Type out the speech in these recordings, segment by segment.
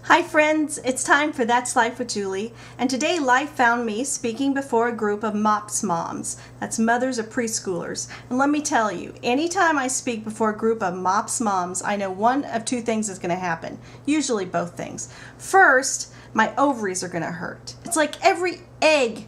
Hi friends, it's time for That's Life with Julie, and today life found me speaking before a group of MOPS moms, that's mothers of preschoolers. And let me tell you, anytime I speak before a group of MOPS moms, I know one of two things is going to happen, usually both things. First, my ovaries are going to hurt. It's like every egg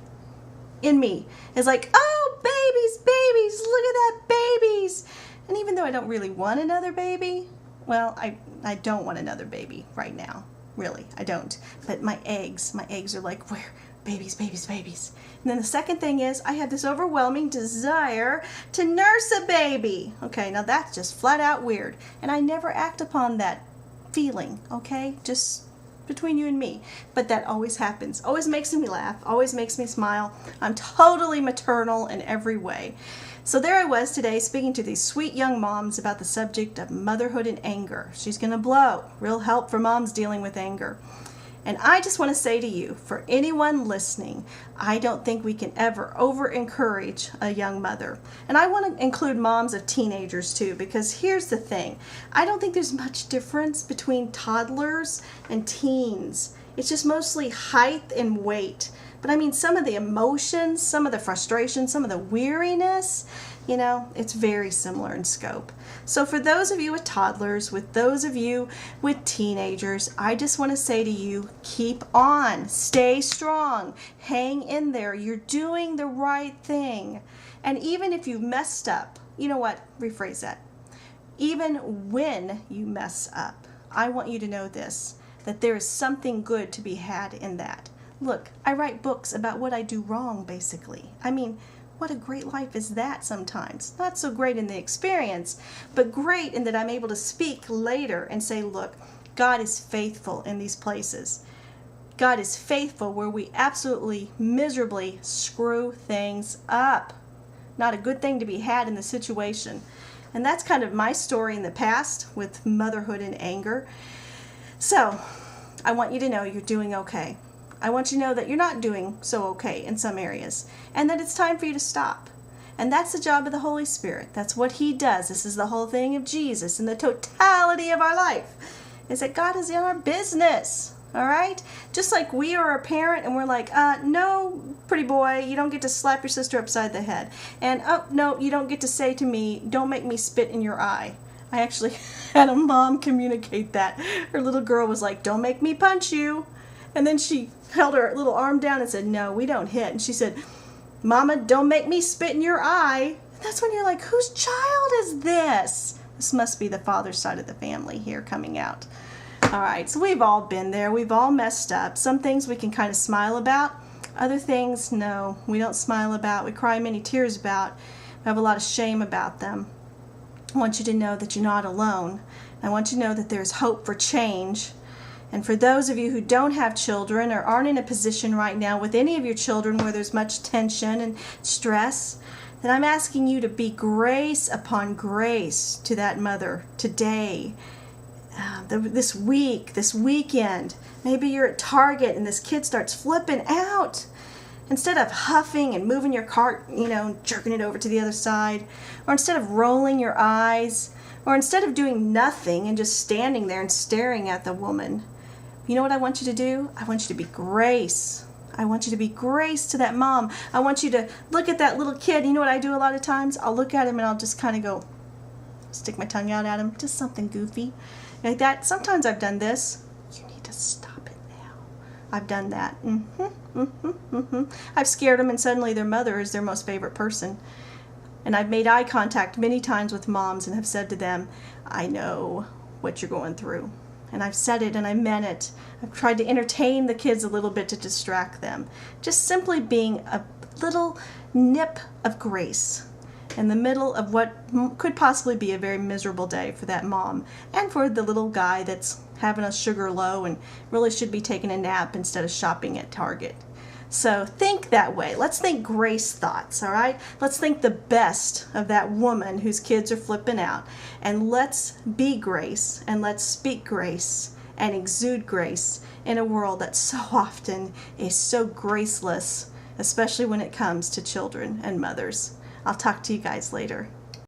in me is like, oh, babies, look at that, babies. And even though I don't really want another baby, well, I don't want another baby right now. Really, I don't. But my eggs are like, where? Babies. And then the second thing is I have this overwhelming desire to nurse a baby. Okay, now that's just flat out weird. And I never act upon that feeling, okay? Just between you and me. But that always happens. Always makes me laugh. Always makes me smile. I'm totally maternal in every way. So there I was today speaking to these sweet young moms about the subject of motherhood and anger. She's going to blow. Real help for moms dealing with anger. And I just want to say to you, for anyone listening, I don't think we can ever over-encourage a young mother. And I want to include moms of teenagers too, because here's the thing. I don't think there's much difference between toddlers and teens. It's just mostly height and weight. But I mean, some of the emotions, some of the frustration, some of the weariness, you know, it's very similar in scope. So for those of you with toddlers, with those of you with teenagers, I just want to say to you, keep on, stay strong, hang in there. You're doing the right thing. And even if you messed up, you know what, rephrase that. Even when you mess up, I want you to know this, that there is something good to be had in that. Look, I write books about what I do wrong, basically. I mean, what a great life is that sometimes. Not so great in the experience, but great in that I'm able to speak later and say, look, God is faithful in these places. God is faithful where we absolutely, miserably screw things up. Not a good thing to be had in the situation. And that's kind of my story in the past with motherhood and anger. So, I want you to know you're doing okay. I want you to know that you're not doing so okay in some areas, and that it's time for you to stop. And that's the job of the Holy Spirit. That's what He does. This is the whole thing of Jesus and the totality of our life, is that God is in our business, all right? Just like we are a parent and we're like, no, pretty boy, you don't get to slap your sister upside the head. And, oh, no, you don't get to say to me, don't make me spit in your eye. I actually had a mom communicate that. Her little girl was like, don't make me punch you. And then she held her little arm down and said, no, we don't hit. And she said, Mama, don't make me spit in your eye. And that's when you're like, whose child is this? This must be the father's side of the family here coming out. All right, so we've all been there. We've all messed up. Some things we can kind of smile about. Other things, no, we don't smile about. We cry many tears about. We have a lot of shame about them. I want you to know that you're not alone. I want you to know that there's hope for change. And for those of you who don't have children or aren't in a position right now with any of your children where there's much tension and stress, then I'm asking you to be grace upon grace to that mother today, this week, this weekend. Maybe you're at Target and this kid starts flipping out. Instead of huffing and moving your cart, jerking it over to the other side, or instead of rolling your eyes, or instead of doing nothing and just standing there and staring at the woman, you know what I want you to do? I want you to be grace. I want you to be grace to that mom. I want you to look at that little kid. You know what I do a lot of times? I'll look at him and I'll just kind of go, stick my tongue out at him, just something goofy. Like that. Sometimes I've done this. You need to stop it now. I've done that. I've scared them and suddenly their mother is their most favorite person. And I've made eye contact many times with moms and have said to them, I know what you're going through. And I've said it and I meant it. I've tried to entertain the kids a little bit to distract them. Just simply being a little nip of grace in the middle of what could possibly be a very miserable day for that mom and for the little guy that's having a sugar low and really should be taking a nap instead of shopping at Target. So think that way. Let's think grace thoughts, all right? Let's think the best of that woman whose kids are flipping out. And let's be grace, and let's speak grace and exude grace in a world that so often is so graceless, especially when it comes to children and mothers. I'll talk to you guys later.